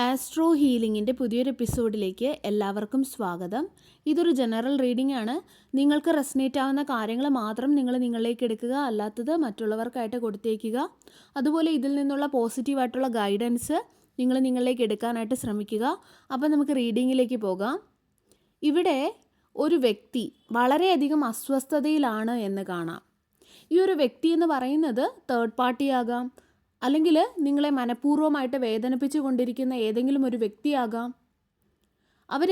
Astro ഹീലിംഗിൻ്റെ പുതിയൊരു എപ്പിസോഡിലേക്ക് എല്ലാവർക്കും സ്വാഗതം. ഇതൊരു ജനറൽ റീഡിംഗ് ആണ്. നിങ്ങൾക്ക് റെസനേറ്റ് ആവുന്ന കാര്യങ്ങൾ മാത്രം നിങ്ങളിലേക്ക് എടുക്കുക, അല്ലാത്തത് മറ്റുള്ളവർക്കായിട്ട് കൊടുത്തേക്കുക. അതുപോലെ ഇതിൽ നിന്നുള്ള പോസിറ്റീവായിട്ടുള്ള ഗൈഡൻസ് നിങ്ങളിലേക്ക് എടുക്കാനായിട്ട് ശ്രമിക്കുക. അപ്പോൾ നമുക്ക് റീഡിങ്ങിലേക്ക് പോകാം. ഇവിടെ ഒരു വ്യക്തി വളരെയധികം അസ്വസ്ഥതയിലാണ് എന്ന് കാണാം. ഈ ഒരു വ്യക്തി എന്ന് പറയുന്നത് തേർഡ് പാർട്ടി ആകാം, അല്ലെങ്കിൽ നിങ്ങളെ മനഃപൂർവ്വമായിട്ട് വേദനിപ്പിച്ചു കൊണ്ടിരിക്കുന്ന ഏതെങ്കിലും ഒരു വ്യക്തിയാകാം. അവർ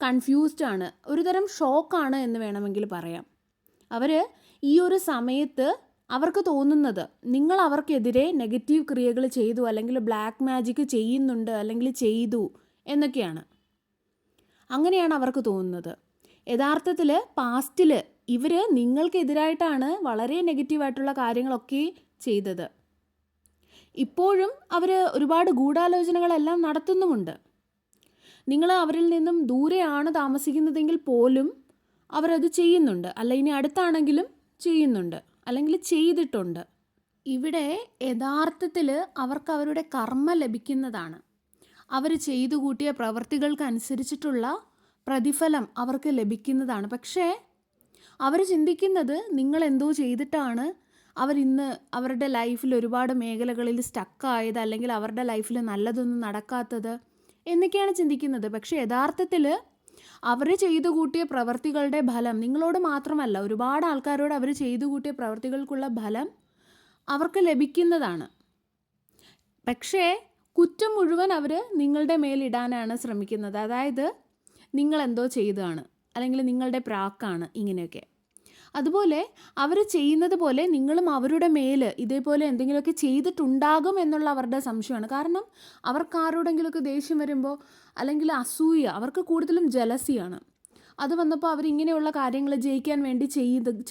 കൺഫ്യൂസ്ഡ് ആണ്, ഒരുതരം ഷോക്കാണ് എന്ന് വേണമെങ്കിൽ പറയാം. അവർ ഈ ഒരു സമയത്ത് അവർക്ക് തോന്നുന്നത് നിങ്ങൾ അവർക്കെതിരെ നെഗറ്റീവ് ക്രിയകൾ ചെയ്തു, അല്ലെങ്കിൽ ബ്ലാക്ക് മാജിക് ചെയ്യുന്നുണ്ട്, അല്ലെങ്കിൽ ചെയ്തു എന്നൊക്കെയാണ്. അങ്ങനെയാണ് അവർക്ക് തോന്നുന്നത്. യഥാർത്ഥത്തിൽ പാസ്റ്റിൽ ഇവർ നിങ്ങൾക്കെതിരായിട്ടാണ് വളരെ നെഗറ്റീവായിട്ടുള്ള കാര്യങ്ങളൊക്കെ ചെയ്തത്. ഇപ്പോഴും അവർ ഒരുപാട് ഗൂഢാലോചനകളെല്ലാം നടത്തുന്നുമുണ്ട്. നിങ്ങൾ അവരിൽ നിന്നും ദൂരെയാണ് താമസിക്കുന്നതെങ്കിൽ പോലും അവരത് ചെയ്യുന്നുണ്ട്, അല്ല ഇനി അടുത്താണെങ്കിലും ചെയ്യുന്നുണ്ട്, അല്ലെങ്കിൽ ചെയ്തിട്ടുണ്ട്. ഇവിടെ യഥാർത്ഥത്തിൽ അവർക്ക് അവരുടെ കർമ്മ ലഭിക്കുന്നതാണ്. അവർ ചെയ്തു കൂട്ടിയ പ്രവൃത്തികൾക്കനുസരിച്ചിട്ടുള്ള പ്രതിഫലം അവർക്ക് ലഭിക്കുന്നതാണ്. പക്ഷേ അവർ ചിന്തിക്കുന്നത് നിങ്ങളെന്തോ ചെയ്തിട്ടാണ് അവരിന്ന് അവരുടെ ലൈഫിൽ ഒരുപാട് മേഖലകളിൽ സ്റ്റക്കായത്, അല്ലെങ്കിൽ അവരുടെ ലൈഫിൽ നല്ലതൊന്നും നടക്കാത്തത് എന്നൊക്കെയാണ് ചിന്തിക്കുന്നത്. പക്ഷേ യഥാർത്ഥത്തിൽ അവർ ചെയ്തു കൂട്ടിയ പ്രവൃത്തികളുടെ ഫലം നിങ്ങളോട് മാത്രമല്ല, ഒരുപാട് ആൾക്കാരോട് അവർ ചെയ്തു കൂട്ടിയ പ്രവൃത്തികൾക്കുള്ള ഫലം അവർക്ക് ലഭിക്കുന്നതാണ്. പക്ഷേ കുറ്റം മുഴുവൻ അവർ നിങ്ങളുടെ മേലിടാനാണ് ശ്രമിക്കുന്നത്. അതായത് നിങ്ങളെന്തോ ചെയ്തതാണ്, അല്ലെങ്കിൽ നിങ്ങളുടെ പ്രാക്കാണ്, ഇങ്ങനെയൊക്കെ. അതുപോലെ അവർ ചെയ്യുന്നത് പോലെ നിങ്ങളും അവരുടെ മേൽ ഇതേപോലെ എന്തെങ്കിലുമൊക്കെ ചെയ്തിട്ടുണ്ടാകും എന്നുള്ള അവരുടെ സംശയമാണ്. കാരണം അവർക്ക് ആരോടെങ്കിലുമൊക്കെ ദേഷ്യം വരുമ്പോൾ, അല്ലെങ്കിൽ അസൂയ, അവർക്ക് കൂടുതലും ജലസിയാണ്. അത് വന്നപ്പോൾ അവരിങ്ങനെയുള്ള കാര്യങ്ങൾ ജയിക്കാൻ വേണ്ടി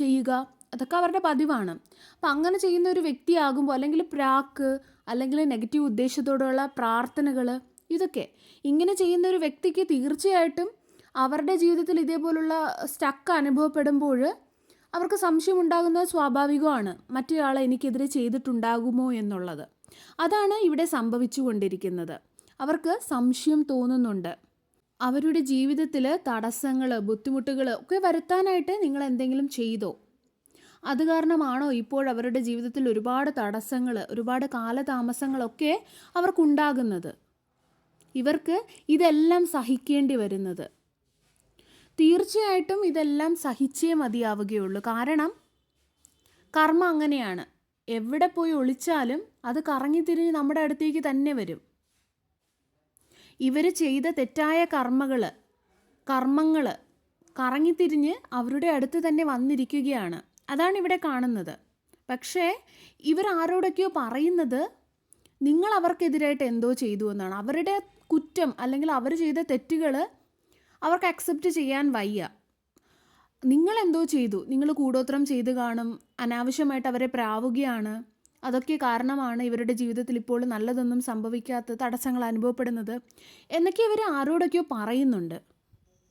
ചെയ്യുക, അതൊക്കെ അവരുടെ പതിവാണ്. അപ്പം അങ്ങനെ ചെയ്യുന്ന ഒരു വ്യക്തിയാകുമ്പോൾ, അല്ലെങ്കിൽ പ്രാക്ക്, അല്ലെങ്കിൽ നെഗറ്റീവ് ഉദ്ദേശത്തോടുള്ള പ്രാർത്ഥനകൾ, ഇതൊക്കെ ഇങ്ങനെ ചെയ്യുന്ന ഒരു വ്യക്തിക്ക് തീർച്ചയായിട്ടും അവരുടെ ജീവിതത്തിൽ ഇതേപോലുള്ള സ്റ്റക്ക് അനുഭവപ്പെടുമ്പോൾ അവർക്ക് സംശയം ഉണ്ടാകുന്നത് സ്വാഭാവികമാണ്. മറ്റൊരാളെ എനിക്കെതിരെ ചെയ്തിട്ടുണ്ടാകുമോ എന്നുള്ളത്. അതാണ് ഇവിടെ സംഭവിച്ചു കൊണ്ടിരിക്കുന്നത്. അവർക്ക് സംശയം തോന്നുന്നുണ്ട്. അവരുടെ ജീവിതത്തിൽ തടസ്സങ്ങൾ, ബുദ്ധിമുട്ടുകൾ ഒക്കെ വരുത്താനായിട്ട് നിങ്ങൾ എന്തെങ്കിലും ചെയ്തോ? അത് കാരണമാണോ ഇപ്പോൾ അവരുടെ ജീവിതത്തിൽ ഒരുപാട് തടസ്സങ്ങൾ, ഒരുപാട് കാലതാമസങ്ങളൊക്കെ അവർക്കുണ്ടാകുന്നത്? ഇവർക്ക് ഇതെല്ലാം സഹിക്കേണ്ടി വരുന്നത്. തീർച്ചയായിട്ടും ഇതെല്ലാം സഹിച്ചേ മതിയാവുകയുള്ളൂ. കാരണം കർമ്മ അങ്ങനെയാണ്. എവിടെ പോയി ഒളിച്ചാലും അത് കറങ്ങിത്തിരിഞ്ഞ് നമ്മുടെ അടുത്തേക്ക് തന്നെ വരും. ഇവർ ചെയ്ത തെറ്റായ കർമ്മങ്ങൾ കറങ്ങിത്തിരിഞ്ഞ് അവരുടെ അടുത്ത് തന്നെ വന്നിരിക്കുകയാണ്. അതാണ് ഇവിടെ കാണുന്നത്. പക്ഷേ ഇവർ ആരോടൊക്കെയോ പറയുന്നത് നിങ്ങൾ അവർക്കെതിരായിട്ട് എന്തോ ചെയ്തു എന്നാണ്. അവരുടെ കുറ്റം, അല്ലെങ്കിൽ അവർ ചെയ്ത തെറ്റുകൾ അവർക്ക് അക്സെപ്റ്റ് ചെയ്യാൻ വയ്യ. നിങ്ങളെന്തോ ചെയ്തു, നിങ്ങൾ കൂടോത്രം ചെയ്ത് കാണും, അനാവശ്യമായിട്ട് അവരെ പ്രാവുകയാണ്, അതൊക്കെ കാരണമാണ് ഇവരുടെ ജീവിതത്തിൽ ഇപ്പോൾ നല്ലതൊന്നും സംഭവിക്കാത്ത, തടസ്സങ്ങൾ അനുഭവപ്പെടുന്നത് എന്നൊക്കെ ഇവർ ആരോടൊക്കെയോ പറയുന്നുണ്ട്.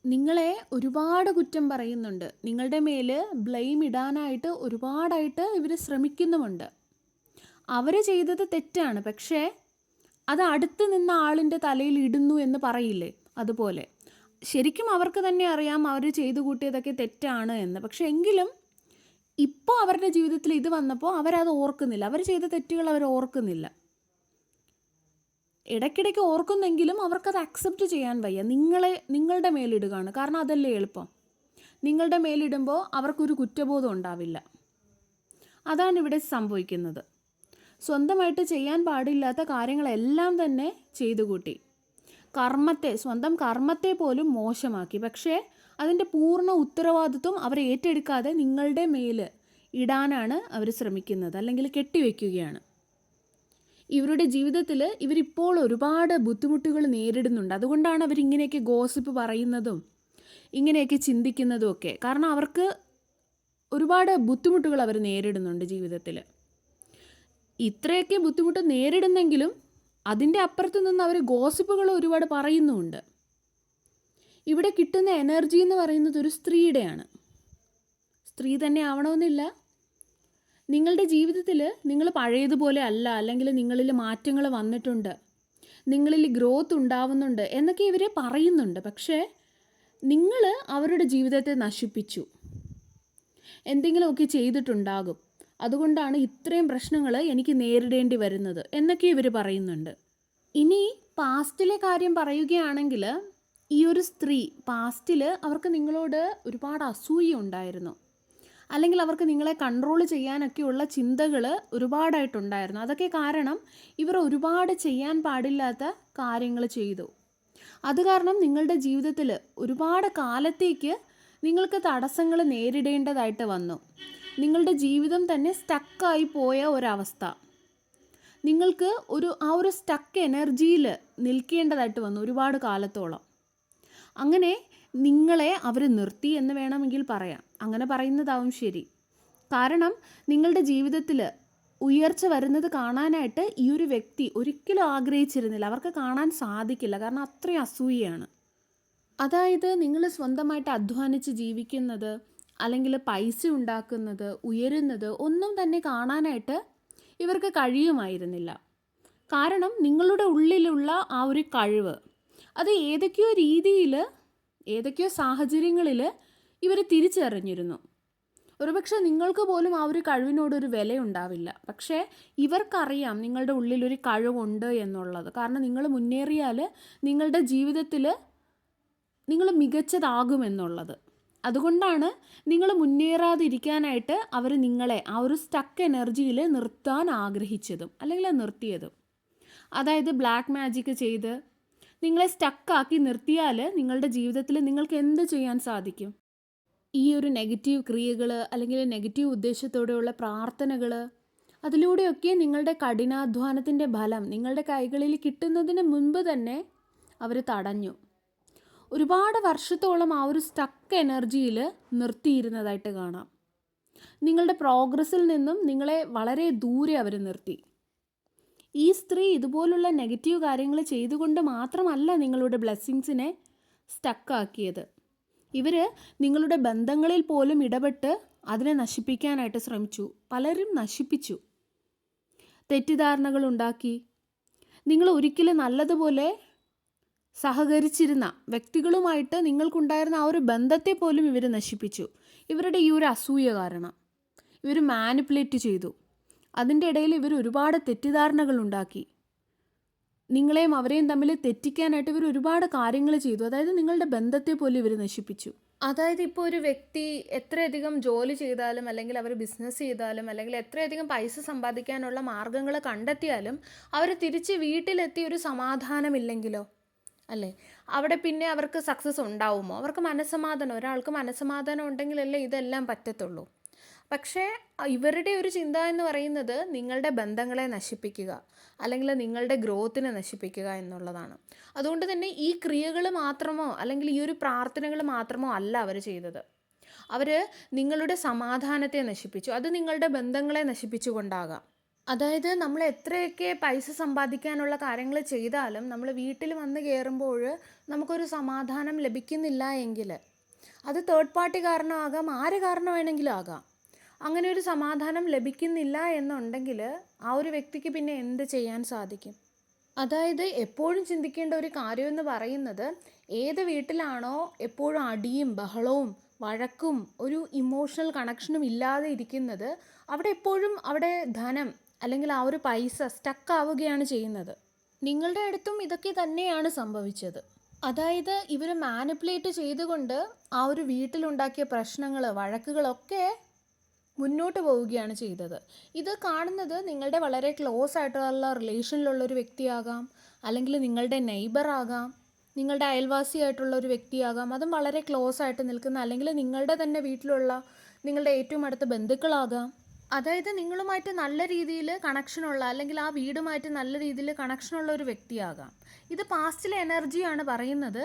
നിങ്ങളെ ഒരുപാട് കുറ്റം പറയുന്നുണ്ട്. നിങ്ങളുടെ മേൽ ബ്ലെയിം ഇടാനായിട്ട് ഒരുപാടായിട്ട് ഇവർ ശ്രമിക്കുന്നുമുണ്ട്. അവർ ചെയ്തത് തെറ്റാണ്, പക്ഷേ അത് അടുത്ത് നിന്ന ആളിൻ്റെ തലയിൽ ഇടുന്നു എന്ന് പറയില്ലേ, അതുപോലെ ശരിക്കും അവർക്ക് തന്നെ അറിയാം അവർ ചെയ്തു കൂട്ടിയതൊക്കെ തെറ്റാണ് എന്ന്. പക്ഷെ എങ്കിലും ഇപ്പോൾ അവരുടെ ജീവിതത്തിൽ ഇത് വന്നപ്പോൾ അവരത് ഓർക്കുന്നില്ല. അവർ ചെയ്ത തെറ്റുകൾ അവർ ഓർക്കുന്നില്ല. ഇടയ്ക്കിടയ്ക്ക് ഓർക്കുന്നെങ്കിലും അവർക്കത് അക്സെപ്റ്റ് ചെയ്യാൻ വയ്യ. നിങ്ങളുടെ മേലിടുകയാണ്. കാരണം അതല്ലേ എളുപ്പം. നിങ്ങളുടെ മേലിടുമ്പോൾ അവർക്കൊരു കുറ്റബോധം ഉണ്ടാവില്ല. അതാണ് ഇവിടെ സംഭവിക്കുന്നത്. സ്വന്തമായിട്ട് ചെയ്യാൻ പാടില്ലാത്ത കാര്യങ്ങളെല്ലാം തന്നെ ചെയ്തു കൂട്ടി. സ്വന്തം കർമ്മത്തെ പോലും മോശമാക്കി. പക്ഷേ അതിൻ്റെ പൂർണ്ണ ഉത്തരവാദിത്വം അവർ ഏറ്റെടുക്കാതെ നിങ്ങളുടെ മേൽ ഇടാനാണ് അവർ ശ്രമിക്കുന്നത്, അല്ലെങ്കിൽ കെട്ടിവെക്കുകയാണ്. ഇവരുടെ ജീവിതത്തിൽ ഇവരിപ്പോൾ ഒരുപാട് ബുദ്ധിമുട്ടുകൾ നേരിടുന്നുണ്ട്. അതുകൊണ്ടാണ് അവരിങ്ങനെയൊക്കെ ഗോസിപ്പ് പറയുന്നതും ഇങ്ങനെയൊക്കെ ചിന്തിക്കുന്നതും ഒക്കെ. കാരണം അവർക്ക് ഒരുപാട് ബുദ്ധിമുട്ടുകൾ അവർ നേരിടുന്നുണ്ട് ജീവിതത്തിൽ. ഇത്രയൊക്കെ ബുദ്ധിമുട്ട് നേരിടുന്നെങ്കിലും അതിൻ്റെ അപ്പുറത്ത് നിന്ന് അവർ ഗോസിപ്പുകൾ ഒരുപാട് പറയുന്നുമുണ്ട്. ഇവിടെ കിട്ടുന്ന എനർജി എന്ന് പറയുന്നത് ഒരു സ്ത്രീയുടെയാണ്. സ്ത്രീ തന്നെ ആവണമെന്നില്ല. നിങ്ങളുടെ ജീവിതത്തിൽ നിങ്ങൾ പഴയതുപോലെ അല്ല, അല്ലെങ്കിൽ നിങ്ങളിൽ മാറ്റങ്ങൾ വന്നിട്ടുണ്ട്, നിങ്ങളിൽ ഗ്രോത്ത് ഉണ്ടാവുന്നുണ്ട് എന്നൊക്കെ ഇവർ പറയുന്നുണ്ട്. പക്ഷേ നിങ്ങൾ അവരുടെ ജീവിതത്തെ നശിപ്പിച്ചു, എന്തെങ്കിലുമൊക്കെ ചെയ്തിട്ടുണ്ടാകും, അതുകൊണ്ടാണ് ഇത്രയും പ്രശ്നങ്ങൾ എനിക്ക് നേരിടേണ്ടി വരുന്നത് എന്നൊക്കെ ഇവർ പറയുന്നുണ്ട്. ഇനി പാസ്റ്റിലെ കാര്യം പറയുകയാണെങ്കിൽ, ഈ ഒരു സ്ത്രീ പാസ്റ്റിൽ അവർക്ക് നിങ്ങളോട് ഒരുപാട് അസൂയ ഉണ്ടായിരുന്നു, അല്ലെങ്കിൽ അവർക്ക് നിങ്ങളെ കൺട്രോൾ ചെയ്യാനൊക്കെയുള്ള ചിന്തകൾ ഒരുപാടായിട്ടുണ്ടായിരുന്നു. അതൊക്കെ കാരണം ഇവർ ഒരുപാട് ചെയ്യാൻ പാടില്ലാത്ത കാര്യങ്ങൾ ചെയ്തു. അത് കാരണം നിങ്ങളുടെ ജീവിതത്തിൽ ഒരുപാട് കാലത്തേക്ക് നിങ്ങൾക്ക് തടസ്സങ്ങൾ നേരിടേണ്ടതായിട്ട് വന്നു. നിങ്ങളുടെ ജീവിതം തന്നെ സ്റ്റക്കായി പോയ ഒരവസ്ഥ, നിങ്ങൾക്ക് ആ ഒരു സ്റ്റക്ക് എനർജിയിൽ നിൽക്കേണ്ടതായിട്ട് വന്നു ഒരുപാട് കാലത്തോളം. അങ്ങനെ നിങ്ങളെ അവർ നിർത്തി എന്ന് വേണമെങ്കിൽ പറയാം, അങ്ങനെ പറയുന്നതാവും ശരി. കാരണം നിങ്ങളുടെ ജീവിതത്തിൽ ഉയർച്ച വരുന്നത് കാണാനായിട്ട് ഈ ഒരു വ്യക്തി ഒരിക്കലും ആഗ്രഹിച്ചിരുന്നില്ല. അവർക്ക് കാണാൻ സാധിക്കില്ല, കാരണം അത്രയും അസൂയയാണ്. അതായത് നിങ്ങൾ സ്വന്തമായിട്ട് അധ്വാനിച്ച് ജീവിക്കുന്നത്, അല്ലെങ്കിൽ പൈസ ഉണ്ടാക്കുന്നത്, ഉയരുന്നത് ഒന്നും തന്നെ കാണാനായിട്ട് ഇവർക്ക് കഴിയുമായിരുന്നില്ല. കാരണം നിങ്ങളുടെ ഉള്ളിലുള്ള ആ ഒരു കഴിവ് അത് ഏതൊക്കെയോ രീതിയിൽ, ഏതൊക്കെയോ സാഹചര്യങ്ങളിൽ ഇവർ തിരിച്ചറിഞ്ഞിരുന്നു. ഒരുപക്ഷെ നിങ്ങൾക്ക് പോലും ആ ഒരു കഴിവിനോടൊരു വിലയുണ്ടാവില്ല. പക്ഷേ ഇവർക്കറിയാം നിങ്ങളുടെ ഉള്ളിലൊരു കഴിവുണ്ട് എന്നുള്ളത്. കാരണം നിങ്ങൾ മുന്നേറിയാൽ നിങ്ങളുടെ ജീവിതത്തിൽ നിങ്ങൾ മികച്ചതാകുമെന്നുള്ളത്. അതുകൊണ്ടാണ് നിങ്ങൾ മുന്നേറാതിരിക്കാനായിട്ട് അവർ നിങ്ങളെ ആ ഒരു സ്റ്റക്ക് എനർജിയിൽ നിർത്താൻ ആഗ്രഹിച്ചതും അല്ലെങ്കിൽ നിർത്തിയതും. അതായത് ബ്ലാക്ക് മാജിക് ചെയ്ത് നിങ്ങളെ സ്റ്റക്കാക്കി നിർത്തിയാൽ നിങ്ങളുടെ ജീവിതത്തിൽ നിങ്ങൾക്ക് എന്ത് ചെയ്യാൻ സാധിക്കും? ഈ ഒരു നെഗറ്റീവ് ക്രിയകൾ അല്ലെങ്കിൽ നെഗറ്റീവ് ഉദ്ദേശത്തോടെയുള്ള പ്രാർത്ഥനകൾ, അതിലൂടെയൊക്കെ നിങ്ങളുടെ കഠിനാധ്വാനത്തിൻ്റെ ഫലം നിങ്ങളുടെ കൈകളിൽ കിട്ടുന്നതിന് മുൻപ് തന്നെ അവർ തടഞ്ഞു. ഒരുപാട് വർഷത്തോളം ആ ഒരു സ്റ്റക്ക് എനർജിയിൽ നിർത്തിയിരുന്നതായിട്ട് കാണാം. നിങ്ങളുടെ പ്രോഗ്രസ്സിൽ നിന്നും നിങ്ങളെ വളരെ ദൂരെ അവർ നിർത്തി. ഈ സ്ത്രീ ഇതുപോലുള്ള നെഗറ്റീവ് കാര്യങ്ങൾ ചെയ്തുകൊണ്ട് മാത്രമല്ല നിങ്ങളുടെ ബ്ലെസ്സിങ്സിനെ സ്റ്റക്കാക്കിയത്. ഇവർ നിങ്ങളുടെ ബന്ധങ്ങളിൽ പോലും ഇടപെട്ട് അതിനെ നശിപ്പിക്കാനായിട്ട് ശ്രമിച്ചു. പലരും നശിപ്പിച്ചു, തെറ്റിദ്ധാരണകൾ ഉണ്ടാക്കി. നിങ്ങൾ ഒരിക്കലും നല്ലതുപോലെ സഹകരിച്ചിരുന്ന വ്യക്തികളുമായിട്ട് നിങ്ങൾക്കുണ്ടായിരുന്ന ആ ഒരു ബന്ധത്തെ പോലും ഇവർ നശിപ്പിച്ചു. ഇവരുടെ ഈ ഒരു അസൂയ കാരണം ഇവർ മാനിപ്പുലേറ്റ് ചെയ്തു. അതിൻ്റെ ഇടയിൽ ഇവർ ഒരുപാട് തെറ്റിദ്ധാരണകൾ ഉണ്ടാക്കി. നിങ്ങളെയും അവരെയും തമ്മിൽ തെറ്റിക്കാനായിട്ട് ഇവർ ഒരുപാട് കാര്യങ്ങൾ ചെയ്തു. അതായത് നിങ്ങളുടെ ബന്ധത്തെ പോലും ഇവർ നശിപ്പിച്ചു. അതായത് ഇപ്പോൾ ഒരു വ്യക്തി എത്രയധികം ജോലി ചെയ്താലും, അല്ലെങ്കിൽ അവർ ബിസിനസ് ചെയ്താലും, അല്ലെങ്കിൽ എത്രയധികം പൈസ സമ്പാദിക്കാനുള്ള മാർഗങ്ങൾ കണ്ടെത്തിയാലും അവർ തിരിച്ച് വീട്ടിലെത്തി ഒരു സമാധാനമില്ലെങ്കിലോ, അല്ലേ, അവിടെ പിന്നെ അവർക്ക് സക്സസ് ഉണ്ടാവുമോ? അവർക്ക് മനസ്സമാധാനം, ഒരാൾക്ക് മനസ്സമാധാനം ഉണ്ടെങ്കിലല്ലേ ഇതെല്ലാം പറ്റത്തുള്ളൂ. പക്ഷേ ഇവരുടെ ഒരു ചിന്ത എന്ന് പറയുന്നത് നിങ്ങളുടെ ബന്ധങ്ങളെ നശിപ്പിക്കുക, അല്ലെങ്കിൽ നിങ്ങളുടെ ഗ്രോത്തിനെ നശിപ്പിക്കുക എന്നുള്ളതാണ്. അതുകൊണ്ട് തന്നെ ഈ ക്രിയകൾ മാത്രമോ അല്ലെങ്കിൽ ഈ ഒരു പ്രാർത്ഥനകൾ മാത്രമോ അല്ല അവർ ചെയ്തത്. അവർ നിങ്ങളുടെ സമാധാനത്തെ നശിപ്പിച്ചു. അത് നിങ്ങളുടെ ബന്ധങ്ങളെ നശിപ്പിച്ചുകൊണ്ടാകാം. അതായത് നമ്മൾ എത്രയൊക്കെ പൈസ സമ്പാദിക്കാനുള്ള കാര്യങ്ങൾ ചെയ്താലും നമ്മൾ വീട്ടിൽ വന്ന് കയറുമ്പോൾ നമുക്കൊരു സമാധാനം ലഭിക്കുന്നില്ല എങ്കിൽ അത് തേർഡ് പാർട്ടി കാരണമാകാം, ആര് കാരണം വേണമെങ്കിലും ആകാം. അങ്ങനെ ഒരു സമാധാനം ലഭിക്കുന്നില്ല എന്നുണ്ടെങ്കിൽ ആ ഒരു വ്യക്തിക്ക് പിന്നെ എന്ത് ചെയ്യാൻ സാധിക്കും? അതായത് എപ്പോഴും ചിന്തിക്കേണ്ട ഒരു കാര്യമെന്ന് പറയുന്നത്, ഏത് വീട്ടിലാണോ എപ്പോഴും അടിയും ബഹളവും വഴക്കും ഒരു ഇമോഷണൽ കണക്ഷനും ഇല്ലാതെ ഇരിക്കുന്നത്, അവിടെ എപ്പോഴും അവിടെ ധനം അല്ലെങ്കിൽ ആ ഒരു പൈസ സ്റ്റക്കാവുകയാണ് ചെയ്യുന്നത്. നിങ്ങളുടെ അടുത്തും ഇതൊക്കെ തന്നെയാണ് സംഭവിച്ചത്. അതായത് ഇവർ മാനിപ്പുലേറ്റ് ചെയ്തുകൊണ്ട് ആ ഒരു വീട്ടിലുണ്ടാക്കിയ പ്രശ്നങ്ങൾ, വഴക്കുകളൊക്കെ മുന്നോട്ട് പോവുകയാണ് ചെയ്തത്. ഇത് കാണുന്നത് നിങ്ങളുടെ വളരെ ക്ലോസ് ആയിട്ടുള്ള റിലേഷനിലുള്ളൊരു വ്യക്തിയാകാം, അല്ലെങ്കിൽ നിങ്ങളുടെ നെയ്ബർ ആകാം, നിങ്ങളുടെ അയൽവാസിയായിട്ടുള്ള ഒരു വ്യക്തിയാകാം, അതും വളരെ ക്ലോസ് ആയിട്ട് നിൽക്കുന്ന, അല്ലെങ്കിൽ നിങ്ങളുടെ തന്നെ വീട്ടിലുള്ള നിങ്ങളുടെ ഏറ്റവും അടുത്ത ബന്ധുക്കളാകാം. അതായത് നിങ്ങളുമായിട്ട് നല്ല രീതിയിൽ കണക്ഷനുള്ള, അല്ലെങ്കിൽ ആ വീടുമായിട്ട് നല്ല രീതിയിൽ കണക്ഷനുള്ള ഒരു വ്യക്തിയാകാം. ഇത് പാസ്റ്റിലെ എനർജിയാണ് പറയുന്നത്.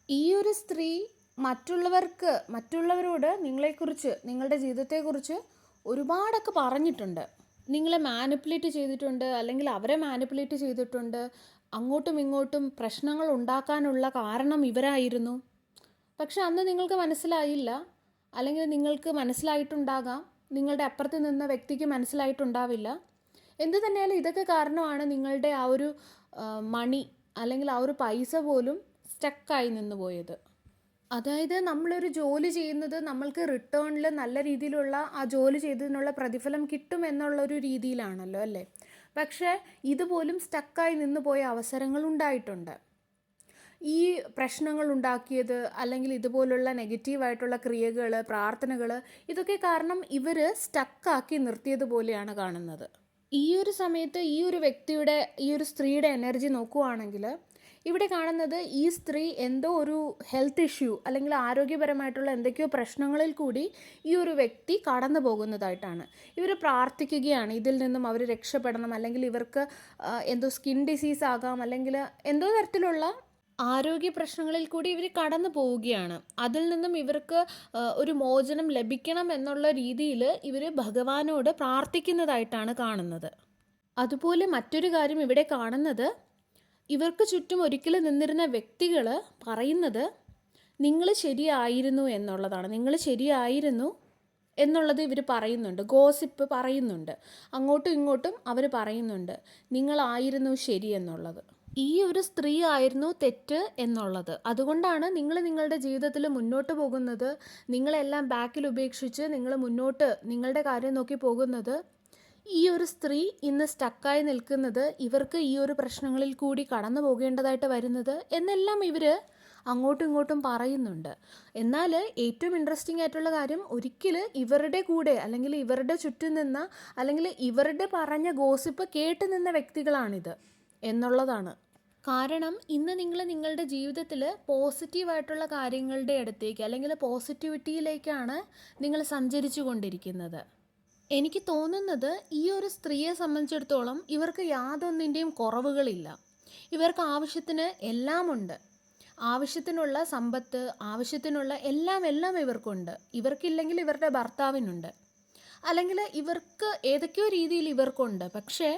ഈ ഒരു സ്ത്രീ മറ്റുള്ളവരോട് നിങ്ങളെക്കുറിച്ച്, നിങ്ങളുടെ ജീവിതത്തെക്കുറിച്ച് ഒരുപാടൊക്കെ പറഞ്ഞിട്ടുണ്ട്. നിങ്ങളെ മാനിപ്പുലേറ്റ് ചെയ്തിട്ടുണ്ട്, അല്ലെങ്കിൽ അവരെ മാനിപ്പുലേറ്റ് ചെയ്തിട്ടുണ്ട്. അങ്ങോട്ടും ഇങ്ങോട്ടും പ്രശ്നങ്ങൾ ഉണ്ടാക്കാനുള്ള കാരണം ഇവരായിരുന്നു. പക്ഷെ അന്ന് നിങ്ങൾക്ക് മനസ്സിലായില്ല, അല്ലെങ്കിൽ നിങ്ങൾക്ക് മനസ്സിലായിട്ടുണ്ടാകാം, നിങ്ങളുടെ അപ്പുറത്ത് നിന്ന വ്യക്തിക്ക് മനസ്സിലായിട്ടുണ്ടാവില്ല. എന്തു തന്നെയാലും ഇതൊക്കെ കാരണമാണ് നിങ്ങളുടെ ആ ഒരു മണി അല്ലെങ്കിൽ ആ ഒരു പൈസ പോലും സ്റ്റക്കായി നിന്ന് പോയത്. അതായത് നമ്മളൊരു ജോലി ചെയ്യുന്നത് നമ്മൾക്ക് റിട്ടേണിൽ നല്ല രീതിയിലുള്ള ആ ജോലി ചെയ്തതിനുള്ള പ്രതിഫലം കിട്ടും എന്നുള്ളൊരു രീതിയിലാണല്ലോ അല്ലേ. പക്ഷേ ഇതുപോലും സ്റ്റക്കായി നിന്ന് പോയ അവസരങ്ങൾ ഉണ്ടായിട്ടുണ്ട്. ഈ പ്രശ്നങ്ങൾ ഉണ്ടാക്കിയത് അല്ലെങ്കിൽ ഇതുപോലുള്ള നെഗറ്റീവായിട്ടുള്ള ക്രിയകൾ, പ്രാർത്ഥനകൾ, ഇതൊക്കെ കാരണം ഇവർ സ്റ്റക്കാക്കി നിർത്തിയതുപോലെയാണ് കാണുന്നത്. ഈ ഒരു സമയത്ത് ഈ ഒരു വ്യക്തിയുടെ, ഈ ഒരു സ്ത്രീയുടെ എനർജി നോക്കുവാണെങ്കിൽ ഇവിടെ കാണുന്നത് ഈ സ്ത്രീ എന്തോ ഒരു ഹെൽത്ത് ഇഷ്യൂ അല്ലെങ്കിൽ ആരോഗ്യപരമായിട്ടുള്ള എന്തൊക്കെയോ പ്രശ്നങ്ങളിൽ കൂടി ഈ ഒരു വ്യക്തി കടന്നു പോകുന്നതായിട്ടാണ്. ഇവർ പ്രാർത്ഥിക്കുകയാണ് ഇതിൽ നിന്നും അവർ രക്ഷപ്പെടണം, അല്ലെങ്കിൽ ഇവർക്ക് എന്തോ സ്കിൻ ഡിസീസ് ആകാം, അല്ലെങ്കിൽ എന്തോ തരത്തിലുള്ള ആരോഗ്യ പ്രശ്നങ്ങളിൽ കൂടി ഇവർ കടന്നു പോവുകയാണ്. അതിൽ നിന്നും ഇവർക്ക് ഒരു മോചനം ലഭിക്കണം എന്നുള്ള രീതിയിൽ ഇവർ ഭഗവാനോട് പ്രാർത്ഥിക്കുന്നതായിട്ടാണ് കാണുന്നത്. അതുപോലെ മറ്റൊരു കാര്യം ഇവിടെ കാണുന്നത്, ഇവർക്ക് ചുറ്റും ഒരിക്കലും നിന്നിരുന്ന വ്യക്തികൾ പറയുന്നത് നിങ്ങൾ ശരിയായിരുന്നു എന്നുള്ളതാണ്. നിങ്ങൾ ശരിയായിരുന്നു എന്നുള്ളത് ഇവർ പറയുന്നുണ്ട്, ഗോസിപ്പ് പറയുന്നുണ്ട്, അങ്ങോട്ടും ഇങ്ങോട്ടും അവർ പറയുന്നുണ്ട് നിങ്ങളായിരുന്നു ശരി എന്നുള്ളത്. ഈ ഒരു സ്ത്രീ ആയിരുന്നു തെറ്റ് എന്നുള്ളത്. അതുകൊണ്ടാണ് നിങ്ങൾ നിങ്ങളുടെ ജീവിതത്തിൽ മുന്നോട്ട് പോകുന്നത്, നിങ്ങളെല്ലാം ബാക്കിൽ ഉപേക്ഷിച്ച് നിങ്ങൾ മുന്നോട്ട് നിങ്ങളുടെ കാര്യം നോക്കി പോകുന്നത്. ഈ ഒരു സ്ത്രീ ഇന്ന് സ്റ്റക്കായി നിൽക്കുന്നത് ഇവർക്ക് ഈ ഒരു പ്രശ്നങ്ങളിൽ കൂടി കടന്നു പോകേണ്ടതായിട്ട് വരുന്നത് എന്നെല്ലാം ഇവർ അങ്ങോട്ടും ഇങ്ങോട്ടും പറയുന്നുണ്ട്. എന്നാൽ ഏറ്റവും ഇൻട്രസ്റ്റിംഗ് ആയിട്ടുള്ള കാര്യം, ഒരിക്കൽ ഇവരുടെ കൂടെ അല്ലെങ്കിൽ ഇവരുടെ ചുറ്റും നിന്ന അല്ലെങ്കിൽ ഇവരുടെ പറഞ്ഞ ഗോസിപ്പ് കേട്ട് നിന്ന വ്യക്തികളാണിത് എന്നുള്ളതാണ്. കാരണം ഇന്ന് നിങ്ങൾ നിങ്ങളുടെ ജീവിതത്തിൽ പോസിറ്റീവായിട്ടുള്ള കാര്യങ്ങളുടെ അടുത്തേക്ക് അല്ലെങ്കിൽ പോസിറ്റിവിറ്റിയിലേക്കാണ് നിങ്ങൾ സഞ്ചരിച്ചു കൊണ്ടിരിക്കുന്നത്. എനിക്ക് തോന്നുന്നത് ഈ ഒരു സ്ത്രീയെ സംബന്ധിച്ചിടത്തോളം ഇവർക്ക് യാതൊന്നിൻ്റെയും കുറവുകളില്ല. ഇവർക്ക് ആവശ്യത്തിന് എല്ലാമുണ്ട്. ആവശ്യത്തിനുള്ള സമ്പത്ത്, ആവശ്യത്തിനുള്ള എല്ലാം ഇവർക്കുണ്ട്. ഇവർക്കില്ലെങ്കിൽ ഇവരുടെ ഭർത്താവിനുണ്ട്, അല്ലെങ്കിൽ ഇവർക്ക് ഏതൊക്കെയോ രീതിയിൽ ഇവർക്കുണ്ട്. പക്ഷേ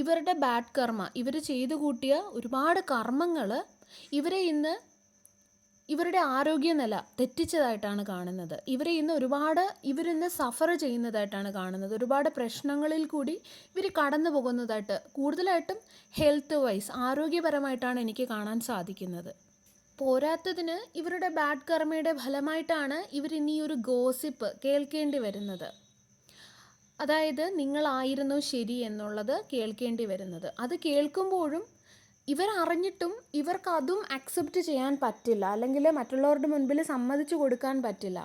ഇവരുടെ ബാഡ് കർമ്മ, ഇവർ ചെയ്തു കൂട്ടിയ ഒരുപാട് കർമ്മങ്ങൾ ഇവരെ ഇന്ന് ഇവരുടെ ആരോഗ്യനില തെറ്റിച്ചതായിട്ടാണ് കാണുന്നത്. ഇവരിന്ന് സഫർ ചെയ്യുന്നതായിട്ടാണ് കാണുന്നത്. ഒരുപാട് പ്രശ്നങ്ങളിൽ കൂടി ഇവർ കടന്നു പോകുന്നതായിട്ട്, കൂടുതലായിട്ടും ഹെൽത്ത് വൈസ് ആരോഗ്യപരമായിട്ടാണ് എനിക്ക് കാണാൻ സാധിക്കുന്നത്. പോരാത്തതിന് ഇവരുടെ ബാഡ് കർമ്മയുടെ ഫലമായിട്ടാണ് ഇവരിനി ഒരു ഗോസിപ്പ് കേൾക്കേണ്ടി വരുന്നത്. അതായത് നിങ്ങളായിരുന്നു ശരി എന്നുള്ളത് കേൾക്കേണ്ടി വരുന്നത്. അത് കേൾക്കുമ്പോഴും ഇവരറിഞ്ഞിട്ടും ഇവർക്ക് അതും അക്സെപ്റ്റ് ചെയ്യാൻ പറ്റില്ല, അല്ലെങ്കിൽ മറ്റുള്ളവരുടെ മുൻപിൽ സമ്മതിച്ചു കൊടുക്കാൻ പറ്റില്ല.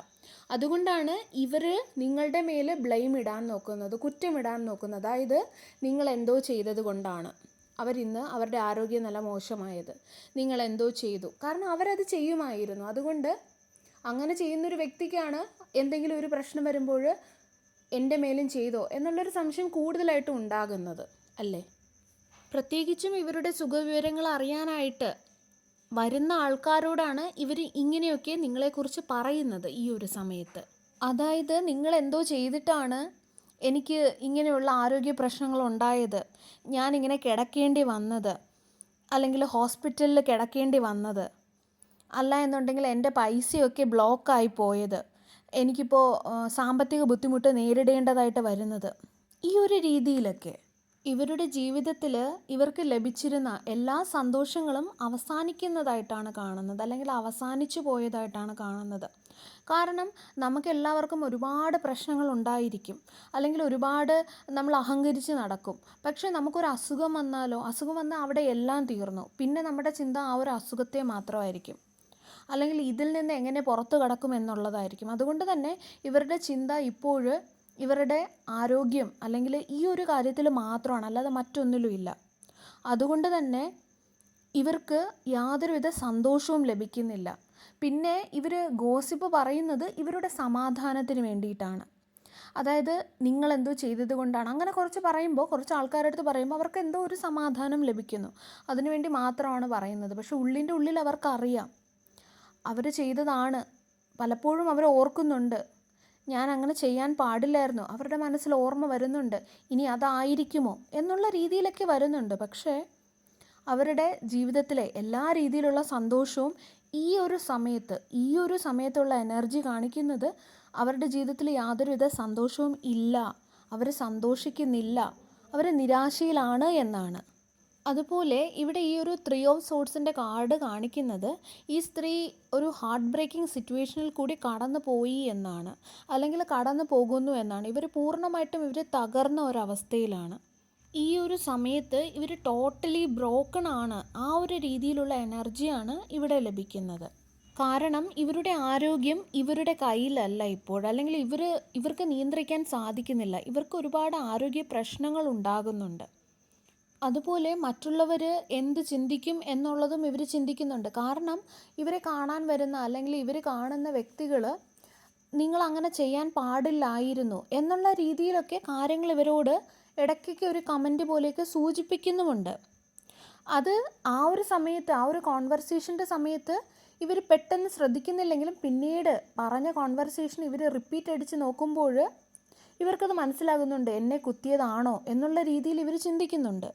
അതുകൊണ്ടാണ് ഇവർ നിങ്ങളുടെ മേൽ ബ്ലെയിം ഇടാൻ നോക്കുന്നത്, കുറ്റമിടാൻ നോക്കുന്നത്. അതായത് നിങ്ങൾ എന്തോ ചെയ്തത് കൊണ്ടാണ് അവരിന്ന് അവരുടെ ആരോഗ്യനില മോശമായത്, നിങ്ങൾ എന്തോ ചെയ്തു. കാരണം അവരത് ചെയ്യുമായിരുന്നു. അതുകൊണ്ട് അങ്ങനെ ചെയ്യുന്നൊരു വ്യക്തിക്കാണ് എന്തെങ്കിലും ഒരു പ്രശ്നം വരുമ്പോൾ എൻ്റെ മേലും ചെയ്തോ എന്നുള്ളൊരു സംശയം കൂടുതലായിട്ടും ഉണ്ടാകുന്നത് അല്ലേ. പ്രത്യേകിച്ചും ഇവരുടെ സുഖവിവരങ്ങൾ അറിയാനായിട്ട് വരുന്ന ആൾക്കാരോടാണ് ഇവർ ഇങ്ങനെയൊക്കെ നിങ്ങളെക്കുറിച്ച് പറയുന്നത് ഈ ഒരു സമയത്ത്. അതായത് നിങ്ങൾ എന്തോ ചെയ്തിട്ടാണ് എനിക്ക് ഇങ്ങനെയുള്ള ആരോഗ്യ പ്രശ്നങ്ങൾ ഉണ്ടായത്, ഞാനിങ്ങനെ കിടക്കേണ്ടി വന്നത്, അല്ലെങ്കിൽ ഹോസ്പിറ്റലിൽ കിടക്കേണ്ടി വന്നത്, അല്ല എന്നുണ്ടെങ്കിൽ എൻ്റെ പൈസയൊക്കെ ബ്ലോക്കായി പോയത്, എനിക്കിപ്പോൾ സാമ്പത്തിക ബുദ്ധിമുട്ട് നേരിടേണ്ടതായിട്ട് വരുന്നത്. ഈ ഒരു രീതിയിലൊക്കെ ഇവരുടെ ജീവിതത്തിൽ ഇവർക്ക് ലഭിച്ചിരുന്ന എല്ലാ സന്തോഷങ്ങളും അവസാനിക്കുന്നതായിട്ടാണ് കാണുന്നത്, അല്ലെങ്കിൽ അവസാനിച്ചു പോയതായിട്ടാണ് കാണുന്നത്. കാരണം നമുക്കെല്ലാവർക്കും ഒരുപാട് പ്രശ്നങ്ങൾ ഉണ്ടായിരിക്കും, അല്ലെങ്കിൽ ഒരുപാട് നമ്മൾ അഹങ്കരിച്ച് നടക്കും. പക്ഷേ നമുക്കൊരു അസുഖം വന്നാലോ, അസുഖം വന്നാൽ അവിടെ എല്ലാം തീർന്നു. പിന്നെ നമ്മുടെ ചിന്ത ആ ഒരു അസുഖത്തെ മാത്രമായിരിക്കും, അല്ലെങ്കിൽ ഇതിൽ നിന്ന് എങ്ങനെ പുറത്തു കടക്കും എന്നുള്ളതായിരിക്കും. അതുകൊണ്ട് തന്നെ ഇവരുടെ ചിന്ത ഇപ്പോൾ ഇവരുടെ ആരോഗ്യം അല്ലെങ്കിൽ ഈ ഒരു കാര്യത്തിൽ മാത്രമാണ്, അല്ലാതെ മറ്റൊന്നിലുമില്ല. അതുകൊണ്ട് തന്നെ ഇവർക്ക് യാതൊരുവിധ സന്തോഷവും ലഭിക്കുന്നില്ല. പിന്നെ ഇവർ ഗോസിപ്പ് പറയുന്നത് ഇവരുടെ സമാധാനത്തിന് വേണ്ടിയിട്ടാണ്. അതായത് നിങ്ങളെന്തോ ചെയ്തത് കൊണ്ടാണ് അങ്ങനെ കുറച്ച് പറയുമ്പോൾ, കുറച്ച് ആൾക്കാരുടെ അടുത്ത് പറയുമ്പോൾ അവർക്ക് എന്തോ ഒരു സമാധാനം ലഭിക്കുന്നു, അതിനുവേണ്ടി മാത്രമാണ് പറയുന്നത്. പക്ഷെ ഉള്ളിൻ്റെ ഉള്ളിൽ അവർക്കറിയാം അവർ ചെയ്തതാണ്. പലപ്പോഴും അവർ ഓർക്കുന്നുണ്ട്, ഞാൻ അങ്ങനെ ചെയ്യാൻ പാടില്ലായിരുന്നു. അവരുടെ മനസ്സിൽ ഓർമ്മ വരുന്നുണ്ട്, ഇനി അതായിരിക്കുമോ എന്നുള്ള രീതിയിലൊക്കെ വരുന്നുണ്ട്. പക്ഷേ അവരുടെ ജീവിതത്തിലെ എല്ലാ രീതിയിലുള്ള സന്തോഷവും ഈ ഒരു സമയത്തുള്ള എനർജി കാണിക്കുന്നത് അവരുടെ ജീവിതത്തിൽ യാതൊരുവിധ സന്തോഷവും ഇല്ല, അവർ സന്തോഷിക്കുന്നില്ല, അവർ നിരാശയിലാണ് എന്നാണ്. അതുപോലെ ഇവിടെ ഈ ഒരു 3 ഓഫ് സോഡ്സിൻ്റെ കാർഡ് കാണിക്കുന്നത് ഈ സ്ത്രീ ഒരു ഹാർട്ട് ബ്രേക്കിംഗ് സിറ്റുവേഷനിൽ കൂടി കടന്നു പോയി എന്നാണ്, അല്ലെങ്കിൽ കടന്നു പോകുന്നു എന്നാണ്. ഇവർ പൂർണ്ണമായിട്ടും തകർന്ന ഒരവസ്ഥയിലാണ്. ഈ ഒരു സമയത്ത് ഇവർ ടോട്ടലി ബ്രോക്കൺ ആണ്. ആ ഒരു രീതിയിലുള്ള എനർജിയാണ് ഇവിടെ ലഭിക്കുന്നത്. കാരണം ഇവരുടെ ആരോഗ്യം ഇവരുടെ കയ്യിലല്ല ഇപ്പോൾ, അല്ലെങ്കിൽ ഇവർക്ക് നിയന്ത്രിക്കാൻ സാധിക്കുന്നില്ല. ഇവർക്ക് ഒരുപാട് ആരോഗ്യ പ്രശ്നങ്ങൾ ഉണ്ടാകുന്നുണ്ട്. അതുപോലെ മറ്റുള്ളവർ എന്ത് ചിന്തിക്കും എന്നുള്ളതും ഇവർ ചിന്തിക്കുന്നുണ്ട്. കാരണം ഇവരെ കാണാൻ വരുന്ന, അല്ലെങ്കിൽ ഇവർ കാണുന്ന വ്യക്തികൾ നിങ്ങൾ അങ്ങനെ ചെയ്യാൻ പാടില്ലായിരുന്നു എന്നുള്ള രീതിയിലൊക്കെ കാര്യങ്ങൾ ഇവരോട് ഇടയ്ക്കൊക്കെ ഒരു കമൻറ്റ് പോലെയൊക്കെ സൂചിപ്പിക്കുന്നുമുണ്ട്. അത് ആ ഒരു സമയത്ത്, ആ ഒരു കോൺവെർസേഷൻ്റെ സമയത്ത് ഇവർ പെട്ടെന്ന് ശ്രദ്ധിക്കുന്നില്ലെങ്കിലും പിന്നീട് പറഞ്ഞ കോൺവെർസേഷൻ ഇവർ റിപ്പീറ്റ് അടിച്ച് നോക്കുമ്പോൾ ഇവർക്കത് മനസ്സിലാകുന്നുണ്ട്, എന്നെ കുത്തിയതാണോ എന്നുള്ള രീതിയിൽ ഇവർ ചിന്തിക്കുന്നുണ്ട്.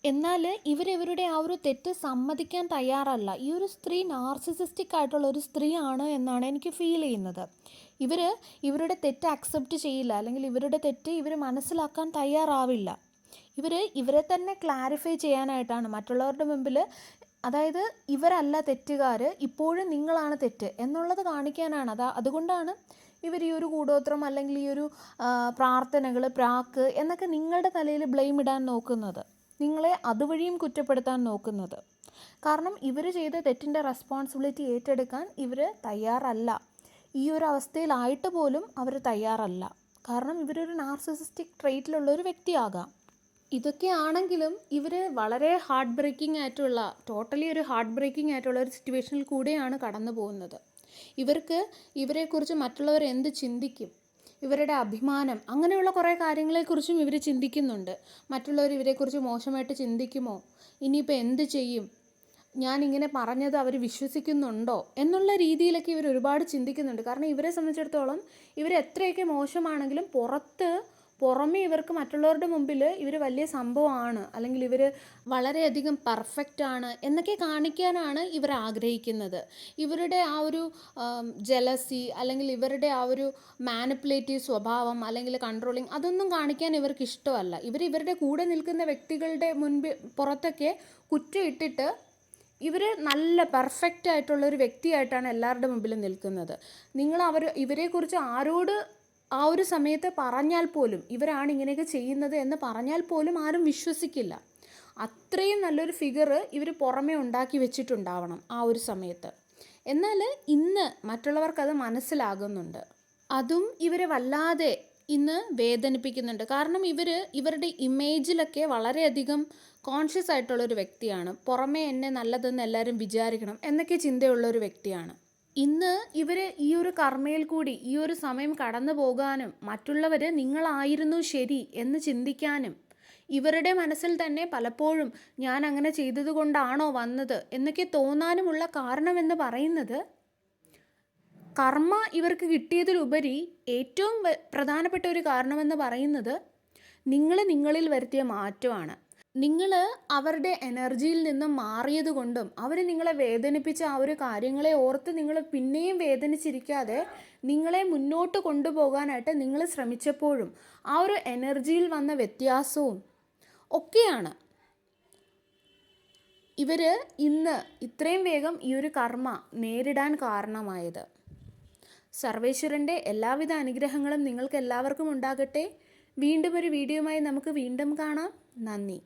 എന്നാൽ ഇവരുടെ ആ ഒരു തെറ്റ് സമ്മതിക്കാൻ തയ്യാറല്ല. ഈ ഒരു സ്ത്രീ നാർസിസിസ്റ്റിക് ആയിട്ടുള്ള ഒരു സ്ത്രീയാണ് എന്നാണ് എനിക്ക് ഫീൽ ചെയ്യുന്നത്. ഇവരുടെ തെറ്റ് അക്സെപ്റ്റ് ചെയ്യില്ല, അല്ലെങ്കിൽ ഇവരുടെ തെറ്റ് ഇവർ മനസ്സിലാക്കാൻ തയ്യാറാവില്ല. ഇവരെ തന്നെ ക്ലാരിഫൈ ചെയ്യാനായിട്ടാണ് മറ്റുള്ളവരുടെ മുമ്പിൽ, അതായത് ഇവരല്ല തെറ്റുകാർ, ഇപ്പോഴും നിങ്ങളാണ് തെറ്റ് എന്നുള്ളത് കാണിക്കാനാണ്. അതുകൊണ്ടാണ് ഇവർ ഈ ഒരു കൂടോത്രം, അല്ലെങ്കിൽ ഈ ഒരു പ്രാർത്ഥനകൾ, പ്രാക്ക് എന്നൊക്കെ നിങ്ങളുടെ തലയിൽ ബ്ലെയിം ഇടാൻ നോക്കുന്നത്, നിങ്ങളെ അതുവഴിയും കുറ്റപ്പെടുത്താൻ നോക്കുന്നത്. കാരണം ഇവർ ചെയ്ത തെറ്റിൻ്റെ റെസ്പോൺസിബിലിറ്റി ഏറ്റെടുക്കാൻ ഇവർ തയ്യാറല്ല. ഈ ഒരു അവസ്ഥയിലായിട്ട് പോലും അവർ തയ്യാറല്ല. കാരണം ഇവരൊരു നാർസിസിസ്റ്റിക് ട്രെയ്റ്റിലുള്ളൊരു വ്യക്തിയാകാം. ഇതൊക്കെ ആണെങ്കിലും ഇവർ വളരെ ഹാർട്ട് ബ്രേക്കിംഗ് ആയിട്ടുള്ള, ടോട്ടലി ഒരു ഹാർട്ട് ബ്രേക്കിംഗ് ആയിട്ടുള്ള ഒരു സിറ്റുവേഷനിൽ കൂടെയാണ് കടന്നു പോകുന്നത്. ഇവരെക്കുറിച്ച് മറ്റുള്ളവർ എന്ത് ചിന്തിക്കും, ഇവരുടെ അഭിമാനം, അങ്ങനെയുള്ള കുറേ കാര്യങ്ങളെക്കുറിച്ചും ഇവർ ചിന്തിക്കുന്നുണ്ട്. മറ്റുള്ളവർ ഇവരെക്കുറിച്ച് മോശമായിട്ട് ചിന്തിക്കുമോ, ഇനിയിപ്പോൾ എന്ത് ചെയ്യും, ഞാനിങ്ങനെ പറഞ്ഞത് അവർ വിശ്വസിക്കുന്നുണ്ടോ എന്നുള്ള രീതിയിലൊക്കെ ഇവർ ഒരുപാട് ചിന്തിക്കുന്നുണ്ട്. കാരണം ഇവരെ സംബന്ധിച്ചിടത്തോളം എത്രയൊക്കെ മോശമാണെങ്കിലും പുറമേ ഇവർക്ക് മറ്റുള്ളവരുടെ മുമ്പിൽ ഇവർ വലിയ സംഭവമാണ്, അല്ലെങ്കിൽ ഇവർ വളരെയധികം പെർഫെക്റ്റ് ആണ് എന്നൊക്കെ കാണിക്കാനാണ് ഇവർ ആഗ്രഹിക്കുന്നത്. ഇവരുടെ ആ ഒരു ജലസി, അല്ലെങ്കിൽ ഇവരുടെ ആ ഒരു മാനിപ്പുലേറ്റീവ് സ്വഭാവം, അല്ലെങ്കിൽ കൺട്രോളിങ്, അതൊന്നും കാണിക്കാൻ ഇവർക്ക് ഇഷ്ടമല്ല. ഇവരുടെ കൂടെ നിൽക്കുന്ന വ്യക്തികളുടെ പുറത്തൊക്കെ കുറ്റമിട്ടിട്ട് ഇവർ നല്ല പെർഫെക്റ്റ് ആയിട്ടുള്ളൊരു വ്യക്തിയായിട്ടാണ് എല്ലാവരുടെ മുമ്പിലും നിൽക്കുന്നത്. ഇവരെക്കുറിച്ച് ആരോട് ആ ഒരു സമയത്ത് പറഞ്ഞാൽ പോലും, ഇവരാണ് ഇങ്ങനെയൊക്കെ ചെയ്യുന്നത് എന്ന് പറഞ്ഞാൽ പോലും ആരും വിശ്വസിക്കില്ല. അത്രയും നല്ലൊരു ഫിഗർ ഇവർ പുറമേ ഉണ്ടാക്കി വെച്ചിട്ടുണ്ടാവണം ആ ഒരു സമയത്ത്. എന്നാൽ ഇന്ന് മറ്റുള്ളവർക്കത് മനസ്സിലാകുന്നുണ്ട്. അതും ഇവരെ വല്ലാതെ ഇന്ന് വേദനിപ്പിക്കുന്നുണ്ട്. കാരണം ഇവരുടെ ഇമേജിലൊക്കെ വളരെയധികം കോൺഷ്യസ് ആയിട്ടുള്ളൊരു വ്യക്തിയാണ്. പുറമേ എന്നെ നല്ലതെന്ന് എല്ലാവരും വിചാരിക്കണം എന്നൊക്കെ ചിന്തയുള്ളൊരു വ്യക്തിയാണ്. ഇന്ന് ഈ ഒരു കർമ്മയിൽ കൂടി ഈ ഒരു സമയം കടന്നു പോകാനും, മറ്റുള്ളവർ നിങ്ങളായിരുന്നു ശരി എന്ന് ചിന്തിക്കാനും, ഇവരുടെ മനസ്സിൽ തന്നെ പലപ്പോഴും ഞാൻ അങ്ങനെ ചെയ്തത് കൊണ്ടാണോ വന്നത് എന്നൊക്കെ തോന്നാനുമുള്ള കാരണമെന്ന് പറയുന്നത്, കർമ്മ ഇവർക്ക് കിട്ടിയതിലുപരി ഏറ്റവും പ്രധാനപ്പെട്ട ഒരു കാരണമെന്ന് പറയുന്നത് നിങ്ങളിൽ വരുത്തിയ മാറ്റമാണ്. നിങ്ങൾ അവരുടെ എനർജിയിൽ നിന്നും മാറിയത് കൊണ്ടും, അവർ നിങ്ങളെ വേദനിപ്പിച്ച ആ ഒരു കാര്യങ്ങളെ ഓർത്ത് നിങ്ങൾ പിന്നെയും വേദനിച്ചിരിക്കാതെ നിങ്ങളെ മുന്നോട്ട് കൊണ്ടുപോകാനായിട്ട് നിങ്ങൾ ശ്രമിച്ചപ്പോഴും ആ ഒരു എനർജിയിൽ വന്ന വ്യത്യാസവും ഒക്കെയാണ് ഇന്ന് ഇത്രയും വേഗം ഈ ഒരു കർമ്മ നേരിടാൻ കാരണമായത്. സർവേശ്വരൻ്റെ എല്ലാവിധ അനുഗ്രഹങ്ങളും നിങ്ങൾക്ക് എല്ലാവർക്കും ഉണ്ടാകട്ടെ. വീണ്ടും ഒരു വീഡിയോയുമായി നമുക്ക് വീണ്ടും കാണാം. നന്ദി.